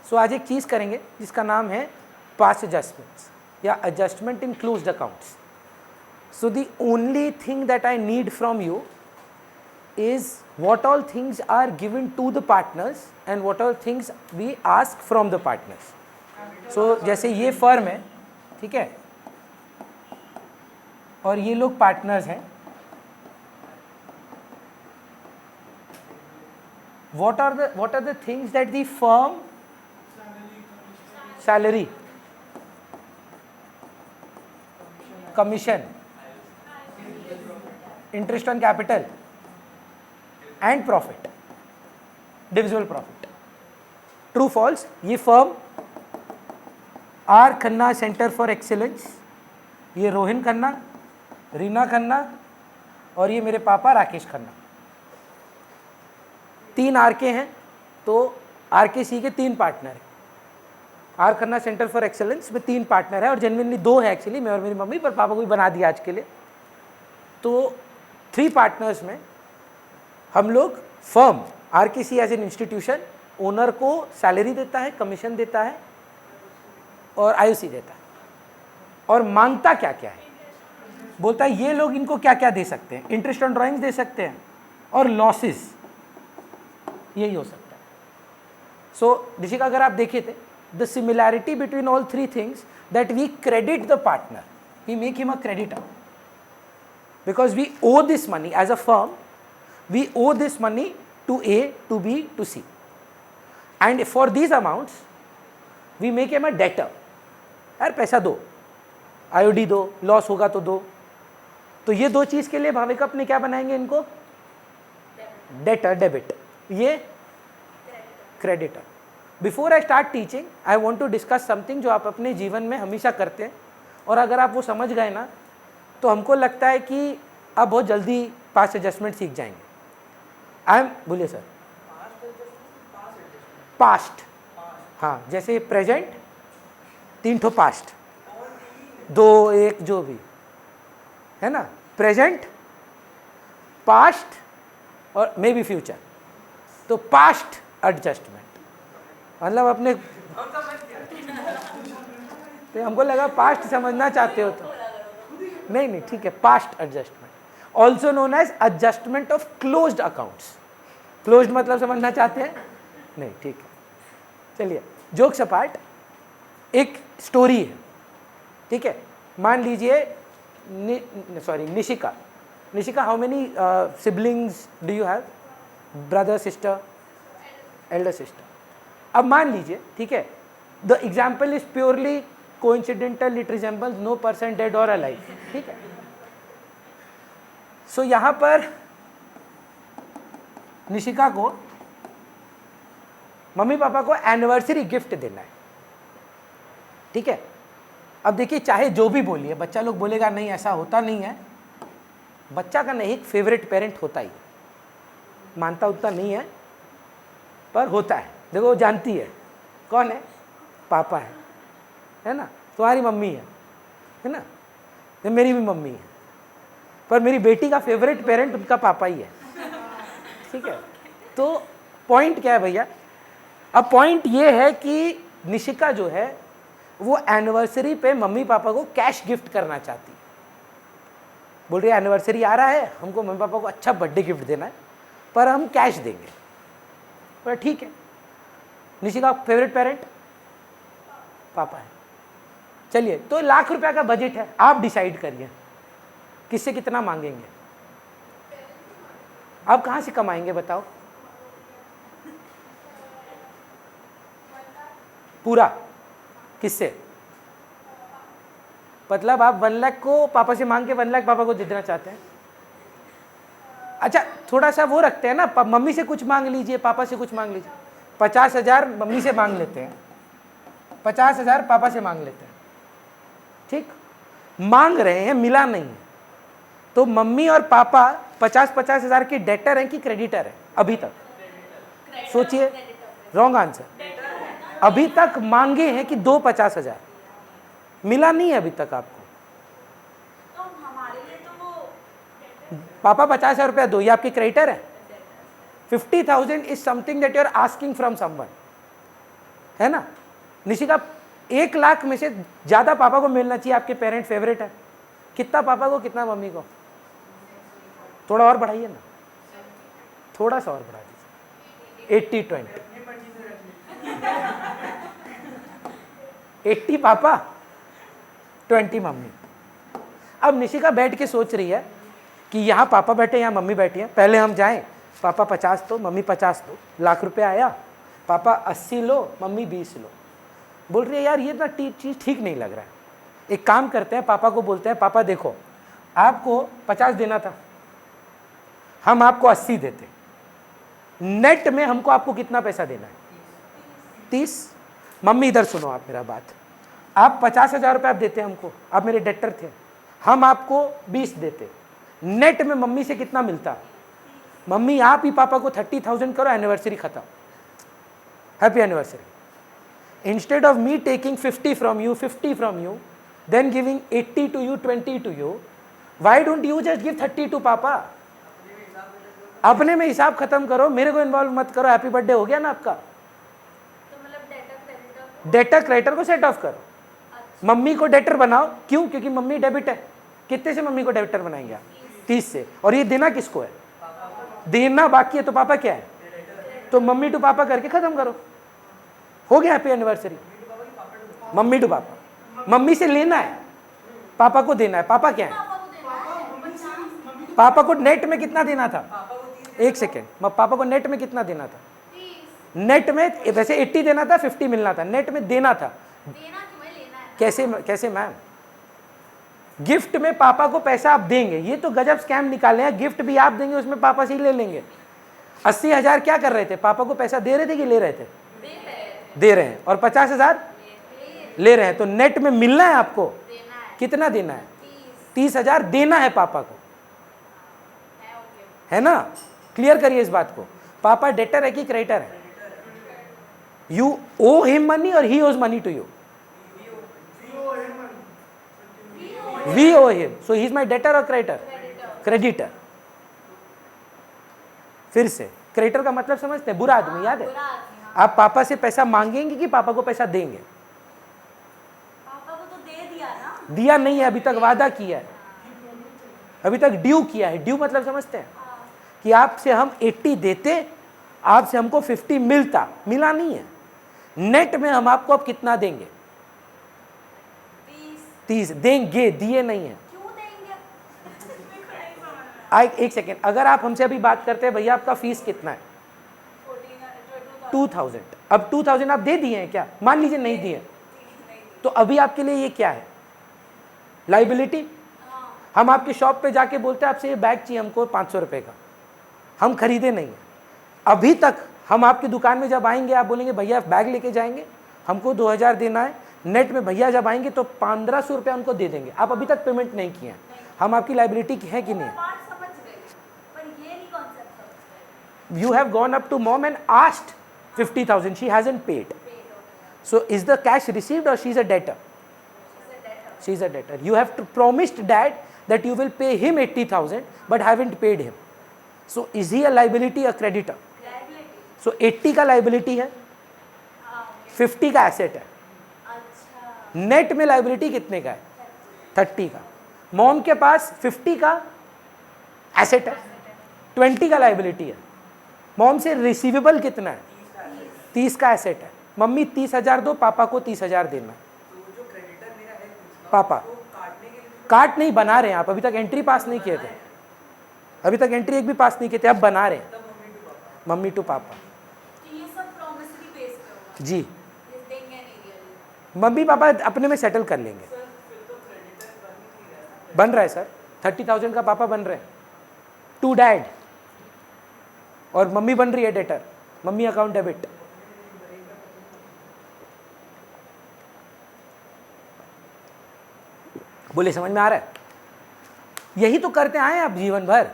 सो आज एक चीज़ करेंगे जिसका नाम है पास्ट एडजस्टमेंट्स या adjustment in closed accounts. So the only thing that I need from you is what all things are given to the partners and what all things we ask from the partners. So जैसे ये firm है, ठीक है, और ये लोग partners हैं. What are the things that the firm salary, commission, interest on capital and profit, divisible profit. True false? ये firm R Khanna centre for excellence, ये रोहिन खन्ना, रीना खन्ना और ये मेरे पापा राकेश खन्ना. 3 आर के हैं, तो आर के सी के 3 पार्टनर हैं. R Khanna centre for excellence में 3 पार्टनर है और जेन्युइनली 2 है एक्चुअली, मैं और मेरी मम्मी, पर पापा को भी बना दिया आज के लिए. तो 3 पार्टनर्स में हम लोग फर्म आर के सी एज एन इंस्टीट्यूशन ओनर को सैलरी देता है, कमीशन देता है और आईओसी देता है. और मांगता क्या क्या है, बोलता है ये लोग इनको क्या क्या दे सकते हैं. इंटरेस्ट ऑन ड्राइंग्स दे सकते हैं और लॉसेस, यही हो सकता है. सो ऋषिका, अगर आप देखे थे the similarity between all 3 things that we credit the partner, we make him a creditor because we owe this money as a firm, we owe this money to A, to B, to C, and for these amounts we make him a debtor. यार पैसा दो, IOD दो, loss होगा तो दो. तो ये 2 चीज़ के लिए भाविक अपने क्या बनाएंगे इनको, डेटर, डेबिट, ये creditor. Before I start teaching I want to discuss something जो आप अपने जीवन में हमेशा करते हैं, और अगर आप वो समझ गए ना तो हमको लगता है कि अब बहुत जल्दी पास्ट एडजस्टमेंट सीख जाएंगे. आई एम, बोलिए सर. पास्ट, हाँ, जैसे प्रेजेंट 3 ठो पास्ट, 2 1 जो भी है ना, प्रेजेंट, पास्ट और मे बी फ्यूचर. तो पास्ट एडजस्टमेंट मतलब अपने, तो हमको लगा पास्ट समझना चाहते हो तो नहीं, ठीक है. Past adjustment also known as adjustment of closed accounts. Closed मतलब समझना चाहते हैं नहीं, ठीक है. चलिए, जोक्स अपार्ट, एक स्टोरी है, ठीक है. मान लीजिए Nishika. Nishika, how many siblings do you have, brother, sister, elder sister. अब मान लीजिए, ठीक है, the example is purely coincidental, it resembles no person dead और अलाइव, ठीक है. सो यहां पर निशिका को मम्मी पापा को एनिवर्सरी गिफ्ट देना है, ठीक है. अब देखिए, चाहे जो भी बोलिए, बच्चा लोग बोलेगा नहीं ऐसा होता नहीं है. बच्चा का नहीं, एक फेवरेट पेरेंट होता ही, मानता उतना नहीं है पर होता है. देखो, वो जानती है कौन है, पापा है ना, तुम्हारी मम्मी है ना, तो मेरी भी मम्मी है, पर मेरी बेटी का फेवरेट पेरेंट उनका पापा ही है, ठीक है. तो पॉइंट क्या है भैया, अब पॉइंट ये है कि निशिका जो है वो एनिवर्सरी पे मम्मी पापा को कैश गिफ्ट करना चाहती है. बोल रही है एनिवर्सरी आ रहा है, हमको मम्मी पापा को अच्छा बर्थडे गिफ्ट देना है, पर हम कैश देंगे. पर ठीक है, निशिका फेवरेट पेरेंट पापा है. चलिए, तो ₹1,00,000 का बजट है, आप डिसाइड करिए किससे कितना मांगेंगे. आप कहाँ से कमाएंगे बताओ, पूरा किससे, मतलब आप 1,00,000 को पापा से मांग के 1,00,000 पापा को दे देना चाहते हैं. अच्छा, थोड़ा सा वो रखते हैं ना, मम्मी से कुछ मांग लीजिए, पापा से कुछ मांग लीजिए. 50,000 मम्मी से मांग लेते हैं, 50,000 पापा से मांग लेते हैं, ठीक. मांग रहे हैं, मिला नहीं है, तो मम्मी और पापा 50,000 के डेटर हैं कि क्रेडिटर है अभी तक, सोचिए. Wrong answer. अभी तक मांगे हैं कि 2 50,000, मिला नहीं है अभी तक आपको. तो हमारे लिए तो वो पापा 50,000 रुपया दो, ये आपकी क्रेडिटर है. 50,000 is something that you are asking from someone, है ना। निशिका 1 लाख में से ज़्यादा पापा को मिलना चाहिए, आपके पेरेंट फेवरेट है, कितना पापा को कितना मम्मी को? थोड़ा और बढ़ाइए ना, थोड़ा सा और बढ़ा दीजिए, 80-20, 80 पापा 20 मम्मी। अब निशिका बैठ के सोच रही है कि यहाँ पापा बैठे यहाँ मम्मी बैठी है, पहले हम जाएं, पापा 50 दो मम्मी 50 दो, लाख रुपए आया, पापा 80 लो मम्मी 20 लो। बोल रही है यार ये ना चीज़ ठीक नहीं लग रहा है, एक काम करते हैं, पापा को बोलते हैं, पापा देखो आपको 50 देना था, हम आपको 80 देते, नेट में हमको आपको कितना पैसा देना है? 30। मम्मी इधर सुनो आप मेरा बात, आप 50,000 रुपये आप देते हमको, आप मेरे डेटर थे, हम आपको 20 देते, नेट में मम्मी से कितना मिलता? मम्मी आप ही पापा को 30,000 करो, एनिवर्सरी खत्म, happy anniversary. Instead of me taking 50 from you, 50 from you, then giving 80 to you, 20 to you, why don't you just give 30 to papa? अपने में हिसाब खत्म करो, मेरे को इन्वॉल्व मत करो, हैप्पी बर्थडे हो गया ना आपका। तो मतलब डेटर क्रेडिटर को सेट ऑफ करो, मम्मी को डेटर बनाओ, क्यों? क्योंकि मम्मी डेबिट है। कितने से मम्मी को डेबिटर बनाएंगे आप? 30 से। और ये देना किसको है? देना बाकी है, तो पापा क्या है? तो मम्मी टू पापा करके खत्म करो, हो गया हैप्पी एनिवर्सरी। मम्मी टू पापा, मम्मी से लेना है, पापा को देना है। पापा क्या है? पापा को नेट में कितना देना था? 1 सेकेंड, पापा को नेट में कितना देना था? नेट में वैसे 80 देना था, 50 मिलना था, नेट में देना था। कैसे मैम? गिफ्ट में पापा को पैसा आप देंगे, ये तो गजब स्कैम निकाले हैं, गिफ्ट भी आप देंगे, उसमें पापा से ही ले लेंगे। 80,000 क्या कर रहे थे? पापा को पैसा दे रहे थे कि ले रहे थे? दे रहे हैं। और 50,000 ले रहे हैं, तो नेट में मिलना है आपको, कितना देना है? 30,000 देना है पापा को, है ना। क्लियर करिए इस बात को। पापा डेटर है कि क्रेडिटर है? यू ओ हिम मनी और he owes money to you? We owe him, so he is my debtor or creditor? Creditor। फिर से, क्रेडिटर का मतलब समझते हैं? बुरा आदमी, याद है? आप पापा से पैसा मांगेंगे कि पापा को पैसा देंगे? पापा को तो दे दिया ना। दिया नहीं है अभी तक, वादा किया है, अभी तक ड्यू किया है। ड्यू मतलब समझते हैं? कि आपसे हम 80 देते, आपसे हमको 50 मिलता, मिला नहीं है। नेट में हम आपको अब कितना देंगे? 30 देंगे, दिए नहीं है। क्यों देंगे? एक सेकेंड, अगर आप हमसे अभी बात करते हैं भैया आपका फीस कितना है? 2000, अब 2000 आप दे दिए हैं क्या? मान लीजिए नहीं दिए, तो अभी आपके लिए ये क्या है? लाइबिलिटी। हम आपकी शॉप पे जाके बोलते हैं आपसे ये बैग चाहिए हमको 500 रुपये का, हम खरीदे नहीं है अभी तक। हम आपकी दुकान में जब आएंगे आप बोलेंगे भैया बैग लेके जाएंगे, हमको 2000 देना है। नेट में भैया जब आएंगे तो 1500 रुपये उनको दे देंगे, आप अभी तक पेमेंट नहीं किए हैं। हम आपकी लाइबिलिटी की है कि नहीं? बात समझ गई, पर ये नहीं कॉन्सेप्ट समझ You have gone up to mom and asked 50,000, she hasn't paid. So is the cash received or she is a debtor? She is a debtor. You have promised dad that you will pay him 80,000 but haven't paid him. So is he a liability or creditor? Liability। So 80 का liability है, 50 का asset है। अच्छा। Net में liability कितने का है? 30 का। मॉम के पास 50 का एसेट है, 20 का लाइबिलिटी है। मॉम से रिसीवेबल कितना है? 30 का एसेट है। मम्मी 30,000 दो, पापा को 30,000 देना है। पापा काट नहीं, बना रहे हैं आप, अभी तक एंट्री पास नहीं किए थे, अभी तक एंट्री एक भी पास नहीं किए थे, अब बना रहे हैं। मम्मी टू पापा। तो ये सब प्रॉमिसरी बेस पे होगा? जी, ये देंगे नहीं रियली? मम्मी पापा अपने में सेटल कर लेंगे। बन रहा है सर, 30,000 का पापा बन रहे हैं टू डैड, और मम्मी बन रही है डेटर, मम्मी अकाउंट डेबिट। बोले समझ में आ रहा है? यही तो करते आए आप जीवन भर।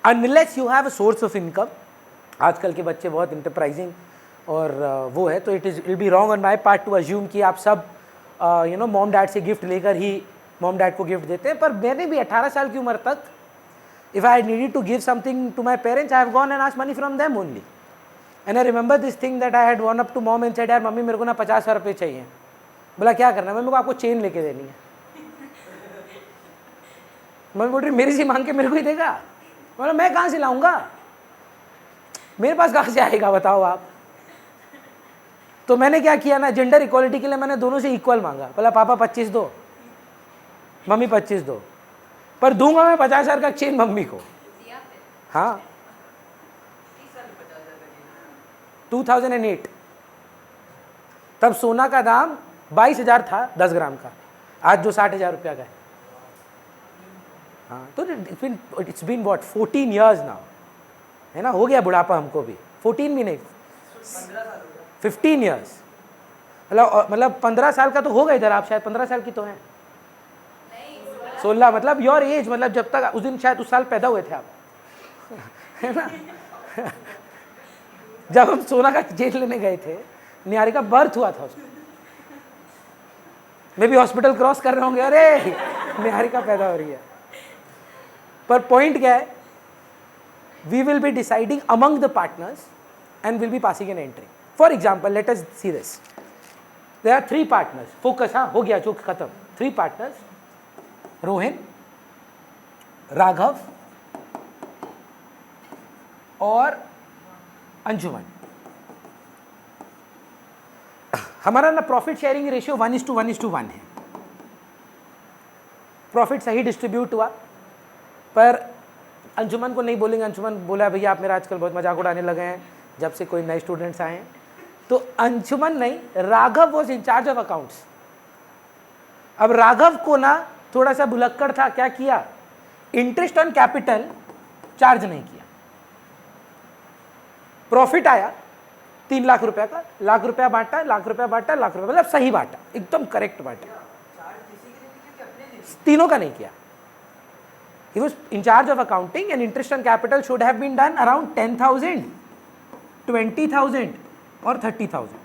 Unless you have a source of income. आजकल के बच्चे बहुत इंटरप्राइजिंग और वो है, तो it be wrong on my part two assume कि आप सब मॉम डैड से गिफ्ट लेकर ही मॉम डैड को गिफ्ट देते हैं। पर मैंने भी 18 साल की उम्र तक, if I needed to give something to my parents, I have gone and asked money from them only. And I remember this thing that I had won up to mom and said यार mummy मेरे को ना 50,000 रुपये चाहिए। बोला क्या करना है? मम्मी को आपको चेन लेके देनी है। मम्मी बोल रही मेरे से मांग के मेरे को ही देगा। बोला मैं कहाँ से लाऊंगा, मेरे पास कहाँ से आएगा बताओ आप। तो मैंने क्या किया ना, जेंडर इक्वालिटी के लिए मैंने दोनों से इक्वल मांगा। बोला पापा 25 दो, मम्मी 25 दो, पर दूंगा मैं 50,000 का चेन मम्मी को। हाँ 2008 तब सोना का दाम 22,000 था 10 ग्राम का, आज जो 60,000 रुपया का है। हाँ तो it's been what 14 years now, है ना, हो गया बुढ़ापा हमको भी। 14 भी नहीं 15 इयर्स, मतलब 15 साल का तो होगा इधर, आप शायद 15 साल की तो हैं। 16 मतलब योर एज, मतलब जब तक उस दिन शायद उस साल पैदा हुए थे आप, है ना। जब हम सोना का चेन लेने गए थे, निहारी का बर्थ हुआ था उसको, मैं भी हॉस्पिटल क्रॉस कर रहे होंगे, अरे निहारी का पैदा हो रही है। पर पॉइंट क्या है, we will be deciding among the partners and will be passing an entry. For example let us see this, there are 3 partners, focus, हाँ हो गया जो खत्म। 3 पार्टनर्स, रोहिन, राघव और अंजुमन। हमारा ना प्रॉफिट शेयरिंग रेशियो 1:1:1 है। प्रॉफिट सही डिस्ट्रीब्यूट हुआ, पर अंजुमन को नहीं बोलेंगे। अंजुमन बोला भैया आप मेरा आजकल बहुत मजाक उड़ाने लगे हैं जब से कोई नए स्टूडेंट्स आए हैं। तो अंजुमन नहीं, Raghav was in charge of accounts. अब राघव को ना थोड़ा सा भुलक्कड़ था, क्या किया, इंटरेस्ट ऑन कैपिटल चार्ज नहीं किया। प्रॉफिट आया 3 लाख रुपया का, लाख रुपया बांटा, लाख रुपया बांटा, लाख रुपया, मतलब सही बांटा, एकदम करेक्ट बांटा, तीनों का नहीं किया। He was in charge of accounting and interest on capital should have been done around 10,000, 20,000 और 30,000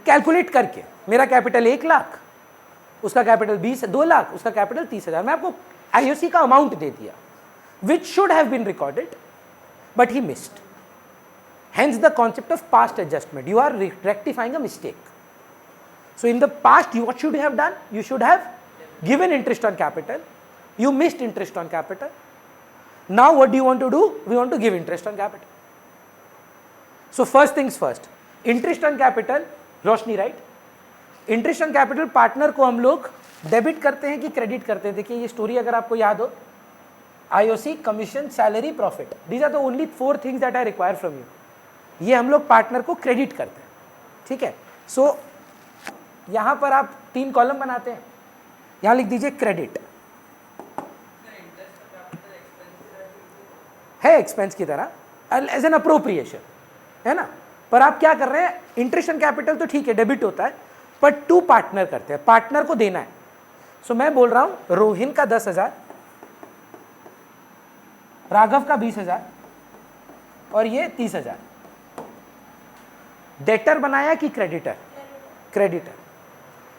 कैलकुलेट करके। मेरा कैपिटल 1 लाख, उसका कैपिटल 2 लाख, उसका कैपिटल 30,000। मैं आपको IOC का अमाउंट दे दिया which should have been recorded but he missed. Hence the concept of past adjustment. You are rectifying a mistake. So in the past what should you have done? You should have given interest on capital, you missed interest on capital. Now what do you want to do? We want to give interest on capital. So first things first, interest on capital, Roshni right, interest on capital partner को हम लोग debit करते हैं कि credit करते हैं। देखिए ये स्टोरी अगर आपको याद हो, IOC, commission, salary, profit, these are the only 4 things that I require from you. ये हम लोग पार्टनर को क्रेडिट करते हैं, ठीक है। सो यहां पर आप 3 कॉलम बनाते हैं, यहां लिख दीजिए क्रेडिट है एक्सपेंस की तरह, एज एन अप्रोप्रिएशन, है ना। पर आप क्या कर रहे हैं, इंटरेस्ट ऑन कैपिटल तो ठीक है डेबिट होता है, पर 2 पार्टनर करते हैं, पार्टनर को देना है। सो मैं बोल रहा हूं रोहिन का 10,000, राघव का 20,000 और ये 30,000। डेटर बनाया कि क्रेडिटर? क्रेडिटर।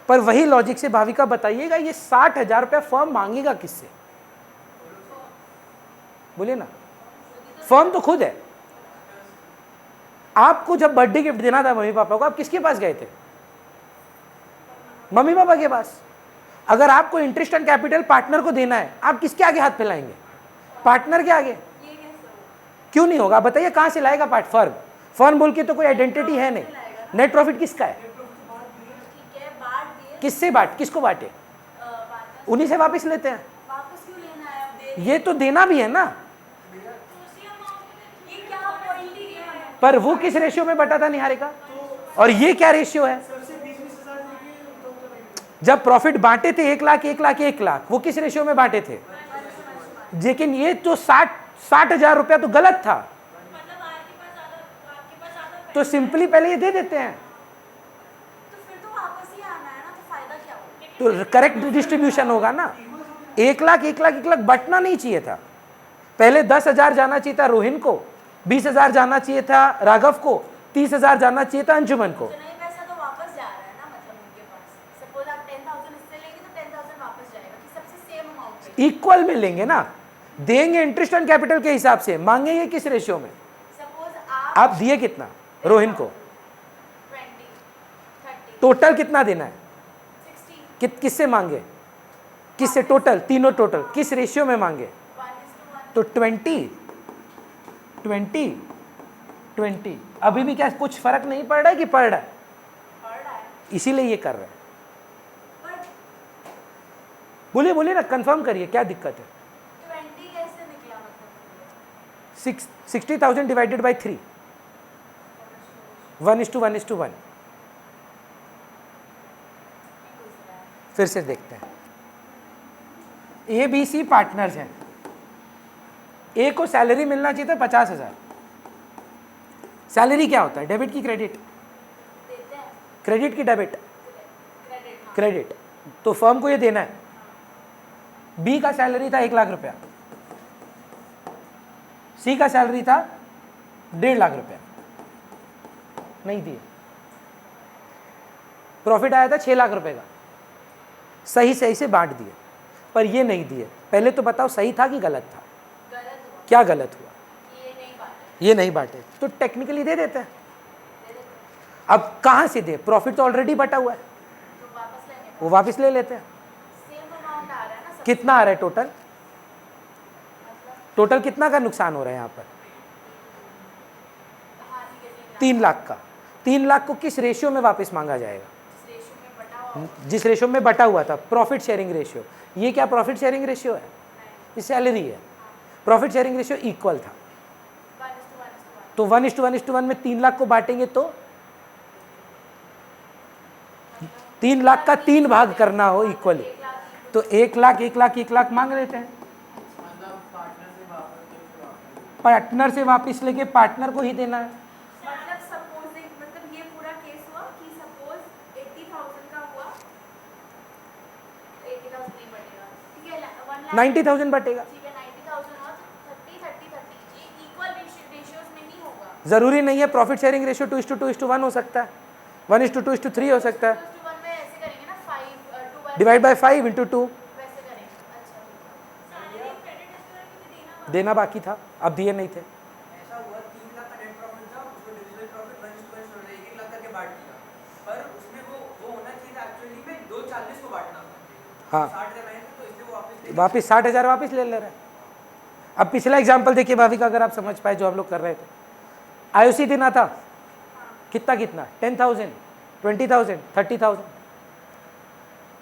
पर वही लॉजिक से भाविका बताइएगा, ये 60,000 रुपया फर्म मांगेगा किससे? बोलिए ना, फर्म तो खुद है। आपको जब बर्थडे गिफ्ट देना था मम्मी पापा को, आप किसके पास गए थे? मम्मी पापा के पास। अगर आपको इंटरेस्ट ऑन कैपिटल पार्टनर को देना है, आप किसके आगे हाथ फैलाएंगे? पार्टनर के आगे। क्यों नहीं होगा बताइए, कहां से लाएगा पार्ट? फर्म, फर्म बोल के तो कोई आइडेंटिटी है नहीं। नेट प्रॉफिट किसका है? किससे बांट, किसको बांटे? उन्हीं से वापस लेते हैं। वापस क्यों लेना है? ये तो देना भी है ना, पर वो किस रेशियो में बटा था निहारे का, और ये क्या रेशियो है? जब प्रॉफिट बांटे थे 1 लाख 1 लाख 1 लाख, वो किस रेशियो में बांटे थे? लेकिन ये तो 60,000 रुपया तो गलत था, तो सिंपली पहले ये दे देते हैं, तो करेक्ट डिस्ट्रीब्यूशन होगा ना। 1 लाख 1 लाख 1 लाख बटना नहीं चाहिए था। पहले 10,000 जाना चाहिए था रोहिन को, 20,000 जाना चाहिए था राघव को, 30,000 जाना चाहिए था अंजुमन को। पैसा तो वापस जा रहा है ना, मतलब उनके पास। सपोज आप 10,000 इससे लेंगे तो 10,000 वापस जाएगा, कि सबसे सेम अमाउंट इक्वल में लेंगे ना, देंगे इंटरेस्ट ऑन कैपिटल के हिसाब से, मांगेंगे किस रेशियो में? आप दिए कितना रोहिन को? 20, 30, टोटल कितना देना है? 60, किससे मांगे? किससे? टोटल, तीनों टोटल किस रेशियो में मांगे? 1:1. तो 20 20 20। अभी भी क्या कुछ फर्क नहीं पड़ रहा है कि पड़ रहा है? पढ़ रहा है. इसीलिए ये कर रहे हैं। पर बोलिए बोलिए ना, कंफर्म करिए क्या दिक्कत है? 20 कैसे निकला मतलब? 60,000 डिवाइडेड बाई 3, 1:1:1। फिर से देखते हैं। ए बी सी पार्टनर्स हैं। ए को सैलरी मिलना चाहिए था 50,000। सैलरी क्या होता है? डेबिट की क्रेडिट? देते हैं. क्रेडिट की डेबिट? क्रेडिट. हाँ. क्रेडिट। तो फर्म को ये देना है। बी का सैलरी था 1 लाख रुपया, सी का सैलरी था 1.5 लाख रुपया, नहीं दिए। प्रॉफिट आया था 6 लाख रुपए का, सही सही से बांट दिए, पर ये नहीं दिए। पहले तो बताओ सही था कि गलत था? गलत हुआ. क्या गलत हुआ? कि ये नहीं बांटे. ये नहीं बांटे तो टेक्निकली दे देते हैं। दे देते हैं. अब कहाँ से दे? प्रॉफिट तो ऑलरेडी बटा हुआ है, तो वापस लेंगे. वो वापस ले लेते हैं। सेम अमाउंट आ रहा है ना सब. कितना आ रहा है टोटल? मतलब टोटल कितना का नुकसान हो रहा है यहाँ पर? हानि के 3 लाख का। 3 लाख को किस रेशियो में वापस मांगा जाएगा? जिस रेशियो में बटा हुआ. जिस रेशियो में बटा हुआ था, प्रॉफिट शेयरिंग रेशियो। ये क्या प्रॉफिट शेयरिंग रेशियो है? ये सैलरी है। प्रॉफिट शेयरिंग रेशियो इक्वल था, 1:1:1. तो 1:1:1 में 3 लाख को बांटेंगे तो 3 लाख का 3 भाग करना हो इक्वली, 1 लाख की. तो 1 लाख 1 लाख 1 लाख मांग लेते हैं। पार्टनर से वापस लेके पार्टनर को ही देना है। मतलब सपोजिंग, मतलब ये पूरा केस हुआ कि सपोज 80,000 का हुआ, 80,000 नहीं बनेगा, ठीक है, 1 लाख. 90,000 बटेगा। ठीक है, 90,000 हुआ तो 30, ये इक्वल रेशियोज में नहीं होगा. जरूरी नहीं है प्रॉफिट शेयरिंग रेशियो 2:2:1 हो सकता है, 1:2:3 हो सकता है। 2:1 में ऐसे करेंगे ना, 5 डिवाइड बाय 5 × 2 वैसे करेंगे. अच्छा, सैलरी क्रेडिट एस्टिमेट भी देना होगा. देना बाकी था, अब दिए नहीं थे। ऐसा हुआ 3 लाख का नेट प्रॉफिट था, उसको डिविजिबल प्रॉफिट 1:1 1 लाख करके बांट दिया, पर उसमें वो होना चाहिए था एक्चुअली में 2:40 को बांटना था। हाँ, 60,000 आए थे तो इसलिए वो वापस 60,000 वापस ले रहे हैं। अब पिछला एग्जाम्पल देखिए भाविका, अगर आप समझ पाए जो हम लोग कर रहे थे। आईओसी देना था, कितना कितना? 10,000, 20,000, 30,000,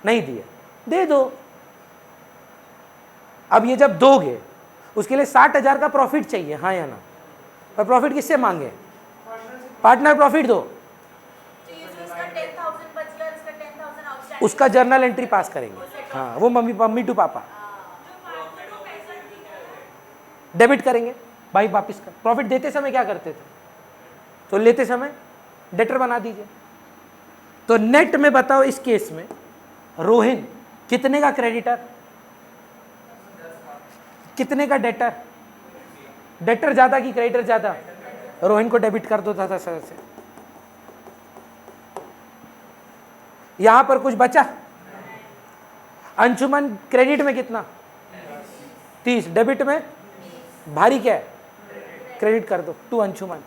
नहीं दिए, दे दो। अब ये जब दोगे उसके लिए 60,000 का प्रॉफिट चाहिए, हाँ या ना? और प्रॉफिट किससे मांगे? पार्टनर प्रॉफिट दो, तो ये जो इसका 10,000 बच गया, इसका 10,000 आउटस्टैंडिंग, उसका जर्नल एंट्री पास करेंगे। हाँ, वो मम्मी टू पापा डेबिट करेंगे। भाई वापिस कर। प्रॉफिट देते समय क्या करते थे? तो लेते समय डेटर बना दीजिए। तो नेट में बताओ इस केस में रोहिन कितने का क्रेडिटर, कितने का डेटर? डेटर ज्यादा कि क्रेडिटर ज्यादा? रोहिन को डेबिट कर दो था सर से। यहां पर कुछ बचा? अंशुमन क्रेडिट में कितना? 30, डेबिट में भारी क्या है? क्रेडिट कर दो टू अंशुमन।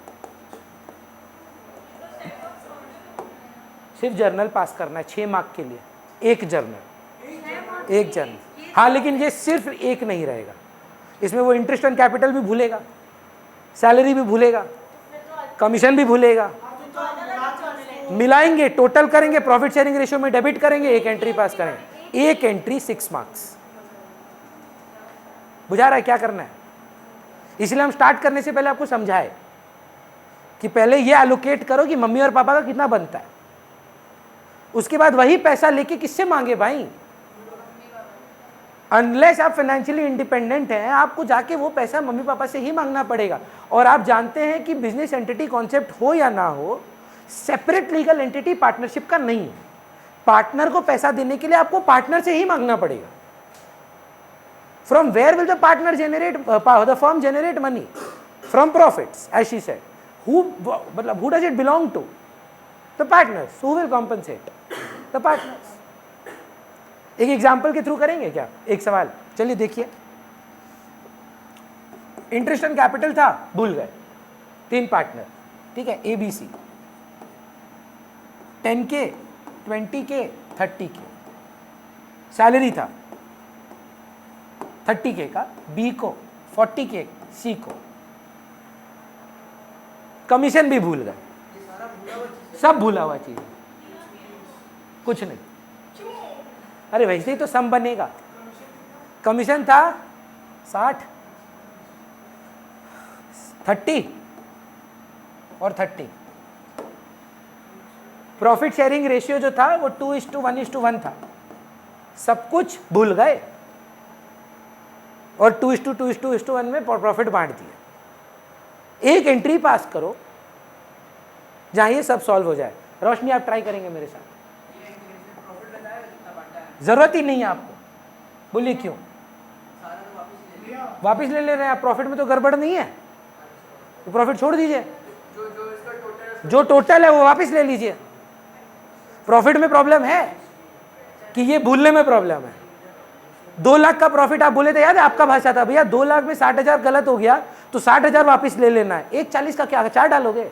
सिर्फ जर्नल पास करना है 6 मार्क के लिए, एक जर्नल, एक जर्नल। हाँ, लेकिन ये सिर्फ एक नहीं रहेगा, इसमें वो इंटरेस्ट ऑन कैपिटल भी भूलेगा, सैलरी भी भूलेगा, कमीशन भी भूलेगा। मिलाएंगे, टोटल करेंगे, प्रॉफिट शेयरिंग रेशियो में डेबिट करेंगे, एक एंट्री पास करेंगे। एक एंट्री 6 मार्क्स। बुझा रहा है क्या करना है? इसलिए हम स्टार्ट करने से पहले आपको समझाए कि पहले ये एलोकेट करो कि मम्मी और पापा का कितना बनता है, उसके बाद वही पैसा लेके किससे मांगे भाई? अनलेस आप फाइनेंशियली इंडिपेंडेंट हैं, आपको जाके वो पैसा मम्मी पापा से ही मांगना पड़ेगा। और आप जानते हैं कि बिजनेस एंटिटी कॉन्सेप्ट हो या ना हो, सेपरेट लीगल एंटिटी पार्टनरशिप का नहीं है। पार्टनर को पैसा देने के लिए आपको पार्टनर से ही मांगना पड़ेगा। From where will the partner generate, the firm generate money? From profits, as she said. Who does it belong to? The partners. Who will compensate? The partners. एक एग्जाम्पल के थ्रू करेंगे क्या? एक सवाल, चलिए देखिए। इंटरेस्ट ऑन कैपिटल था, भूल गए, 3 पार्टनर, ठीक है, ABC 10K 20K 30K salary था 30K का, B को 40K, C को कमीशन भी भूल गए, सब भूला हुआ चीज, कुछ नहीं। अरे वैसे ही तो सम बनेगा। कमीशन था 60, 30 और 30। प्रॉफिट शेयरिंग रेशियो जो था वो 2:1:1 था, सब कुछ भूल गए और 2:2:1 में प्रॉफिट बांट दिया। एक एंट्री पास करो जहां ये सब सॉल्व हो जाए। रोशनी आप ट्राई करेंगे मेरे साथ? जरूरत ही नहीं है आपको, बोलिए क्यों? वापिस ले रहे हैं आप, प्रॉफिट में तो गड़बड़ नहीं है, तो प्रॉफिट छोड़ दीजिए, जो टोटल है वो वापस ले लीजिए। प्रॉफिट में प्रॉब्लम है कि ये भूलने में प्रॉब्लम है। 2 लाख का प्रॉफिट आप बोले थे, याद है आपका भाषा था, भैया 2 लाख में 60,000 गलत हो गया तो 60,000 वापस ले लेना है। 1:40 का क्या 4 डालोगे,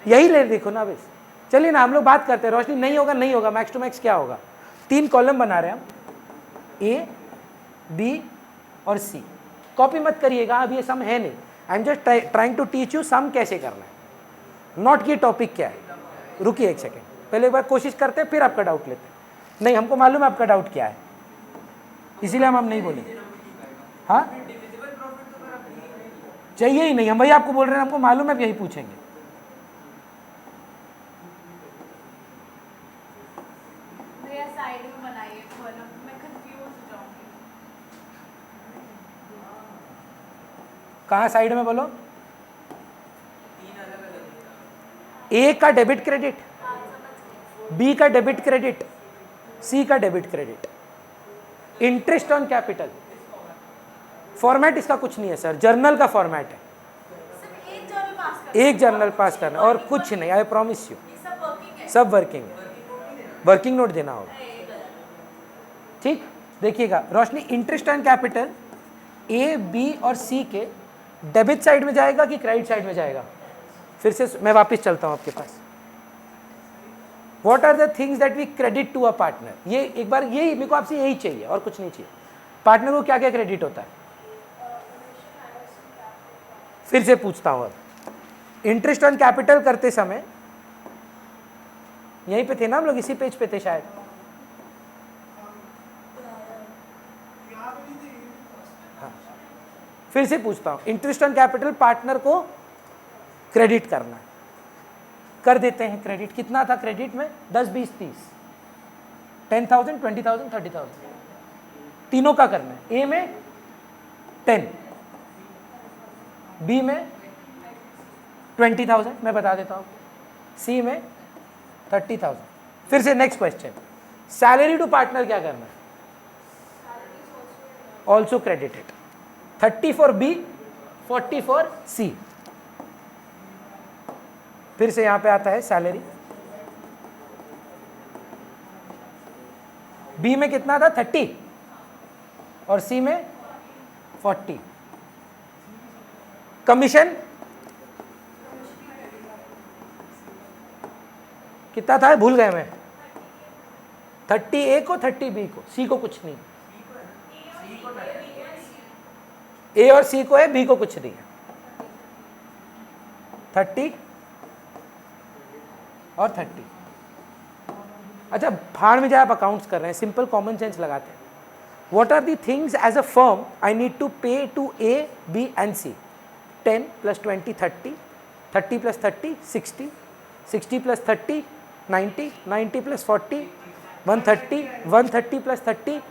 यही ले देखो ना बस। चलिए ना हम लोग बात करते हैं। रोशनी नहीं होगा, नहीं होगा, मैक्स टू मैक्स क्या होगा? 3 कॉलम बना रहे हैं हम, A, B और C। कॉपी मत करिएगा, अब ये सम है नहीं। I am just trying to teach you sum कैसे करना है, नॉट ये टॉपिक क्या है। रुकिए एक सेकेंड, पहले एक बार कोशिश करते हैं फिर आपका डाउट लेते हैं। नहीं, हमको मालूम है आपका डाउट क्या है, इसीलिए हम नहीं बोलेंगे। हाँ चाहिए ही नहीं, हम भाई आपको बोल रहे हैं, हमको मालूम है, यही पूछेंगे। भैया साइड में बनाइए कॉलम, मैं कंफ्यूज हो जाऊंगी। कहाँ साइड में बोलो? A का डेबिट क्रेडिट, B का डेबिट क्रेडिट, C का debit credit. Interest on capital, format इसका कुछ नहीं है सर, जर्नल का फॉर्मेट है। सिर्फ एक जर्नल पास करना, एक जर्नल पास करना और कुछ नहीं, आई प्रॉमिस यू। ये सब वर्किंग है। सब वर्किंग है, वर्किंग नोट देना होगा। ठीक, देखिएगा Roshni, interest on capital A, B और C के डेबिट साइड में जाएगा कि क्रेडिट साइड में जाएगा? फिर से मैं वापस चलता हूं आपके पास। What are the things that we credit to a partner? ये एक बार यही मेरे को आपसे यही चाहिए और कुछ नहीं चाहिए। पार्टनर को क्या क्या क्रेडिट होता है? फिर से पूछता हूं, अब इंटरेस्ट ऑन कैपिटल करते समय यहीं पे थे ना हम लोग, इसी पेज पे थे शायद। हाँ। फिर से पूछता हूं, इंटरेस्ट ऑन कैपिटल पार्टनर को क्रेडिट करना, कर देते हैं क्रेडिट। कितना था क्रेडिट में? 10, 20, 30, 10,000, 20,000, 30,000, तीनों का करना है। ए में 10, बी में 20,000, मैं बता देता हूँ, सी में 30,000। फिर से next question, salary to partner क्या करना है? ऑल्सो क्रेडिटेड, 30 फॉर बी, 40 फॉर सी। फिर से यहां पे आता है सैलरी, बी में कितना था? 30 और सी में 40। कमीशन कितना था, भूल गए मैं। 30 ए को, 30 बी को, सी को कुछ नहीं। ए और सी को है, बी को कुछ नहीं है। 30 और 30। अच्छा, भाड़ में जाए, आप अकाउंट्स कर रहे हैं, सिंपल कॉमन सेंस लगाते हैं। What are the things as a firm I need to pay to A, B and C? 10 + 20 30, 30 + 30 60, 60 + 30 90, 90 + 40 130, 130 + 30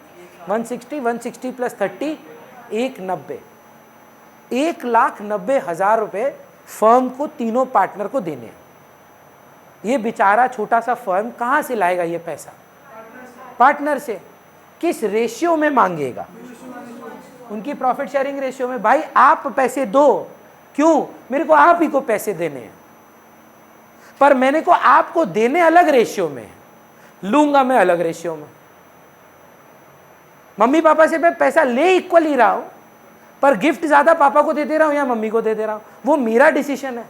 160, 160 + 30 190। 1,90,000 रुपये फर्म को, तीनों पार्टनर को देने हैं। ये बेचारा छोटा सा फर्म कहाँ से लाएगा ये पैसा? पार्टनर से। किस रेशियो में मांगेगा? उनकी प्रॉफिट शेयरिंग रेशियो में। भाई आप पैसे दो, क्यों? मेरे को आप ही को पैसे देने हैं, पर मैंने को आपको देने अलग रेशियो में, लूंगा मैं अलग रेशियो में। मम्मी पापा से मैं पैसा ले इक्वल ही रहा हूं, पर गिफ्ट ज्यादा पापा को दे दे रहा हूं या मम्मी को दे दे रहा हूं, वो मेरा डिसीजन है।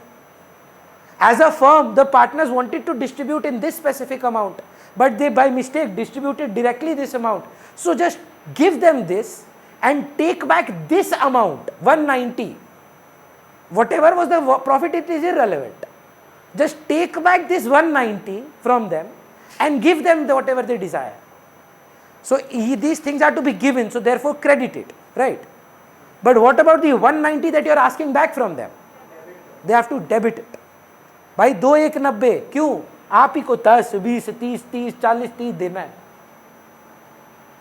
As a firm, the partners wanted to distribute in this specific amount, but they by mistake distributed directly this amount. So just give them this and take back this amount, 190. Whatever was the profit, it is irrelevant. Just take back this 190 from them and give them whatever they desire. So these things are to be given, so therefore credit it, right? But what about the 190 that you are asking back from them? They have to debit it. भाई 2 1 90 क्यों? आप ही को 10 20 30 30 40 30 देना है.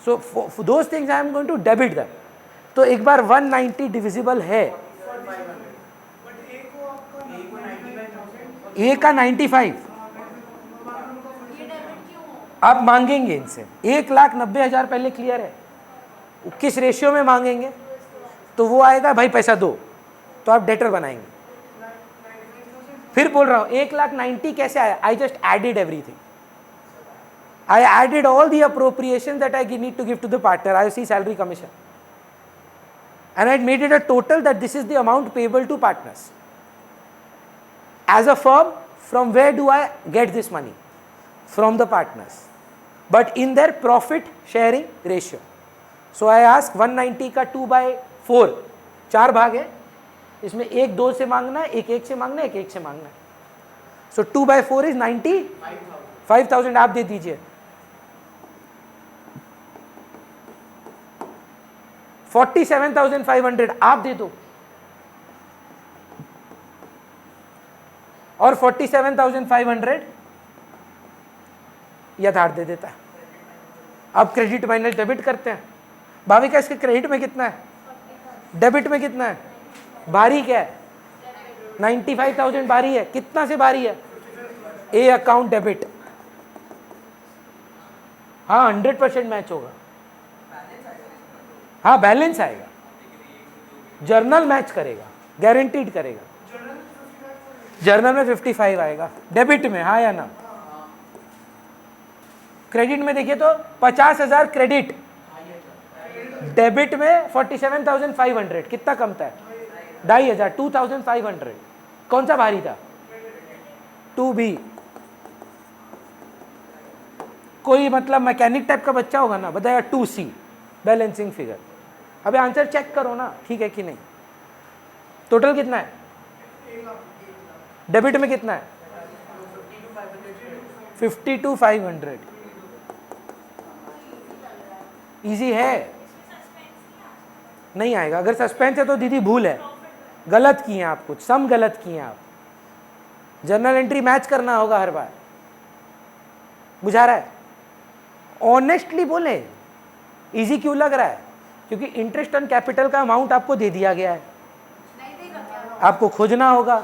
So for those things I am going to debit them. तो एक बार 190 divisible है, ए का 95 आप मांगेंगे इनसे 1,90,000 पहले क्लियर है. किस रेशियो में मांगेंगे? तो वो आएगा भाई पैसा दो, तो आप डेटर बनाएंगे. फिर बोल रहा हूं 1,90,000 कैसे आया? I just added everything. I added all the appropriations that I need to give to the partner, IOC, salary, commission, and I made it a total that this is the amount payable to partners. As a firm, from where do I get this money? From the partners, but in their profit sharing ratio. So I ask 190 का 2/4 4 भाग है, इसमें 1 2 से मांगना है, 1 1 से मांगना है, 1 1 से मांगना है. So 2/4 is 95,000 आप दे दीजिए. 47,500 आप दे दो और 47,500 यथार्थ दे देता है. अब क्रेडिट माइनस डेबिट करते हैं. भाविका इसके क्रेडिट में कितना है, डेबिट में कितना है? बारी क्या है? 95,000 बारी है. कितना से बारी है? ए अकाउंट डेबिट. हाँ 100% मैच होगा. हाँ बैलेंस आएगा, जर्नल मैच करेगा, गारंटीड करेगा. जर्नल में 55 आएगा, डेबिट में हाँ या ना? क्रेडिट में देखिए तो 50,000 क्रेडिट, डेबिट में 47,500. कितना कमता है? 2,500, 2,500. कौन सा भारी था? 2B. कोई मतलब मैकेनिक टाइप का बच्चा होगा ना, बताएगा 2C बैलेंसिंग फिगर. अबे आंसर चेक करो ना, ठीक है कि नहीं. टोटल कितना है? डेबिट में कितना है? 52,500. इजी है, नहीं आएगा. अगर सस्पेंस है तो दीदी भूल है, गलत किए हैं आप, कुछ सम गलत किए हैं आप. जर्नल एंट्री मैच करना होगा हर बार. बुझा रहा है? ऑनेस्टली बोले. इजी क्यों लग रहा है? क्योंकि इंटरेस्ट ऑन कैपिटल का अमाउंट आपको दे दिया गया है, आपको खोजना होगा.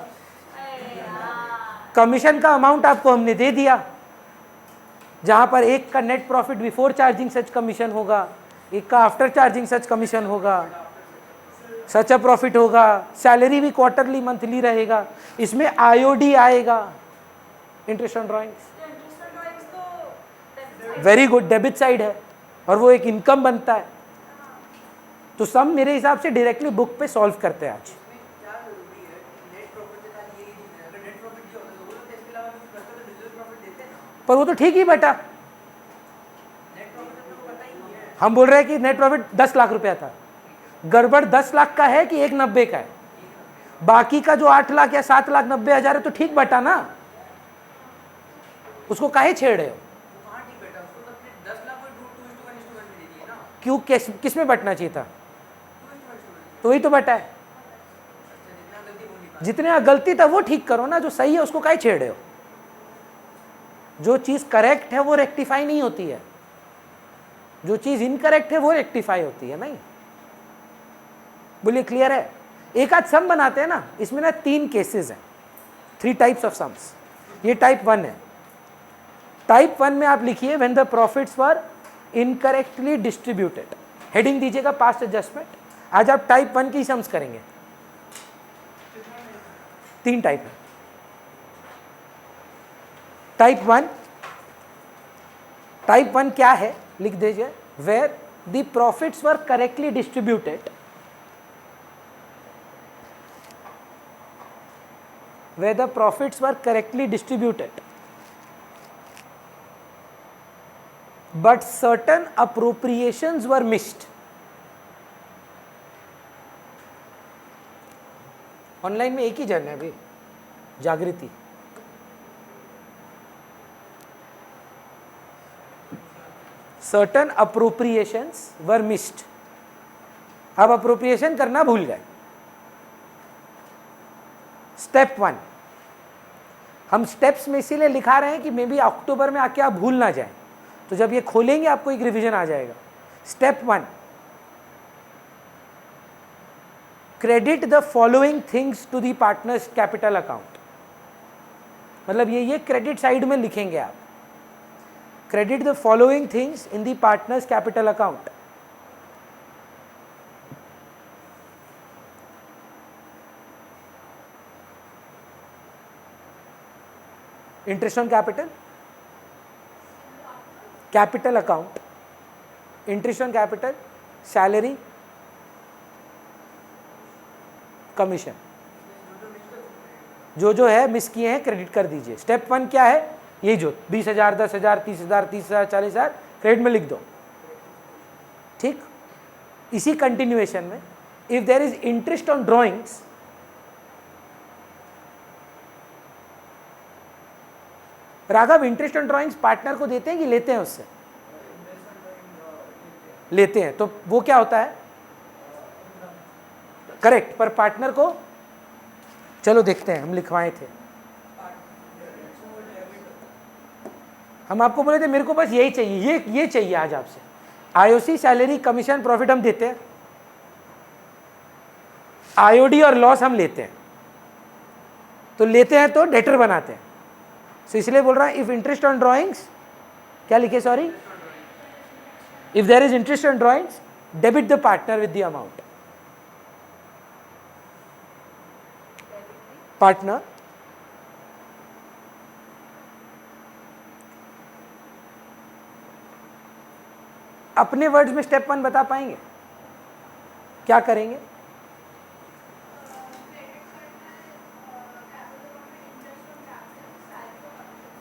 कमीशन का अमाउंट आपको हमने दे दिया, जहां पर एक का नेट प्रॉफिट बिफोर चार्जिंग सच कमीशन होगा, एक का आफ्टर चार्जिंग सच कमीशन होगा, सच अ प्रॉफिट होगा. सैलरी भी क्वार्टरली मंथली रहेगा. इसमें आईओडी आएगा, interest on drawings. Very good, debit side है और वो एक इनकम बनता है. तो सब मेरे हिसाब से डायरेक्टली बुक पे सॉल्व करते हैं आज. पर वो तो ठीक ही बेटा, हम बोल रहे हैं कि नेट प्रॉफिट 10 लाख रुपया था. गड़बड़ 10 लाख का है कि 190 का है? बाकी का जो 8 लाख या 7,90,000 है तो ठीक बटा ना. उसको काहे छेड़ रहे हो? क्यों, किस में बटना चाहिए था? तो वही तो बटा है. जितने गलती था वो ठीक करो ना, जो सही है उसको काहे छेड़ रहे हो? जो चीज करेक्ट है वो रेक्टिफाई नहीं होती है, जो चीज इनकरेक्ट है वो रेक्टिफाई होती है. नहीं बोलिए, क्लियर है? एक आध सम बनाते हैं ना, इसमें ना 3 केसेस हैं, 3 टाइप्स ऑफ सम्स. ये टाइप 1 है. टाइप 1 में आप लिखिए when the profits were incorrectly distributed. Heading दीजिएगा पास्ट एडजस्टमेंट. आज आप टाइप 1 की सम्स करेंगे. 3 टाइप है. टाइप 1, टाइप 1 क्या है लिख दीजिए. Where the profits were correctly distributed where the profits were correctly distributed but certain appropriations were missed. Online में एक ही जन है अभी, जागृति. Certain appropriations were missed. अब अप्रोप्रिएशन करना भूल गए. स्टेप 1, हम स्टेप्स में इसीलिए लिखा रहे हैं कि मे बी अक्टूबर में आके आप भूल ना जाए, तो जब ये खोलेंगे आपको एक रिवीजन आ जाएगा. Step 1, credit the following things to the partners capital account. मतलब ये क्रेडिट साइड में लिखेंगे आप. Credit the following things in the partners capital account. Interest on capital, capital account, interest on capital, salary, commission, जो है miss किए हैं credit कर दीजिए. स्टेप 1 क्या है? ये जो 20,000, 10,000, 30,000, 30,000, 40,000 क्रेडिट में लिख दो. ठीक. इसी कंटिन्यूएशन में if there is interest on drawings, Raghav interest on drawings partner को देते हैं कि लेते हैं उससे? लेते हैं. तो वो क्या होता है? करेक्ट. पर पार्टनर को, चलो देखते हैं, हम लिखवाए थे, हम आपको बोले थे मेरे को बस यही चाहिए, ये चाहिए आज आपसे. आईओसी, सैलरी, कमीशन, प्रॉफिट हम देते हैं, आईओडी और लॉस हम लेते हैं. तो लेते हैं तो डेटर बनाते हैं. सो इसलिए बोल रहा है इफ इंटरेस्ट ऑन ड्रॉइंग्स, क्या लिखे, sorry, if there is interest on drawings debit the partner with the amount. Partner अपने वर्ड्स में स्टेप 1 बता पाएंगे? क्या करेंगे?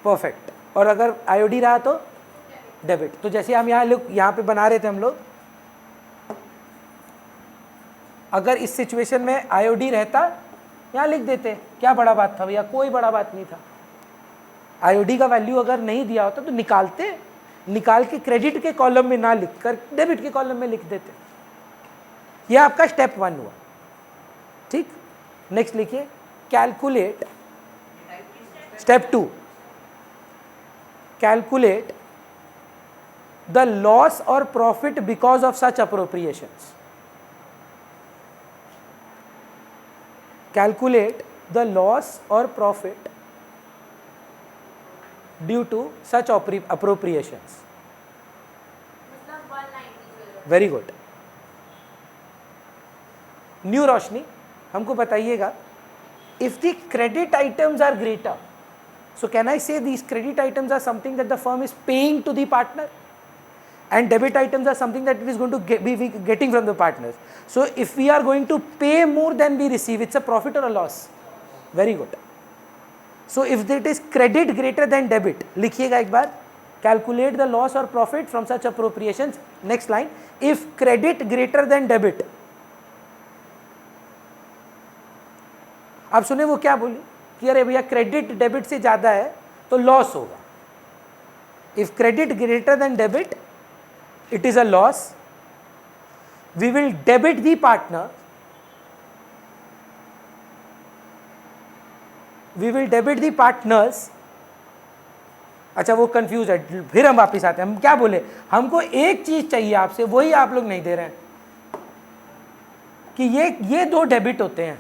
परफेक्ट. और अगर आईओडी रहा तो डेबिट. तो जैसे हम यहाँ पे बना रहे थे हम लोग, अगर इस सिचुएशन में आईओडी रहता यहाँ लिख देते, क्या बड़ा बात था भैया, कोई बड़ा बात नहीं था. आईओडी का वैल्यू अगर नहीं दिया होता तो निकाल के क्रेडिट के कॉलम में ना लिख कर डेबिट के कॉलम में लिख देते. यह आपका स्टेप 1 हुआ. ठीक. नेक्स्ट लिखिए, calculate. Step 2, calculate the loss और profit because of such appropriations. Calculate the loss or profit due to such appropriations. मतलब 190. Very good. न्यू रोशनी, हमको बताइएगा, if the credit items are greater, so can I say these credit items are something that the firm is paying to the partner, and debit items are something that it is going to be getting from the partners. So if we are going to pay more than we receive, it's a profit or a loss? Very good. So if it is credit greater than debit, लिखिएगा एक बार, calculate the loss or profit from such appropriations. Next line, if credit greater than debit. आप सुने वो क्या बोली कि अरे भैया क्रेडिट डेबिट से ज़्यादा है तो लॉस होगा. If credit greater than debit, it is a loss. We will debit the partner. We will debit the partners. अच्छा वो कंफ्यूज है, फिर हम वापिस आते हैं. हम क्या बोले, हमको एक चीज चाहिए आपसे, वही आप लोग नहीं दे रहे हैं कि ये दो डेबिट होते हैं.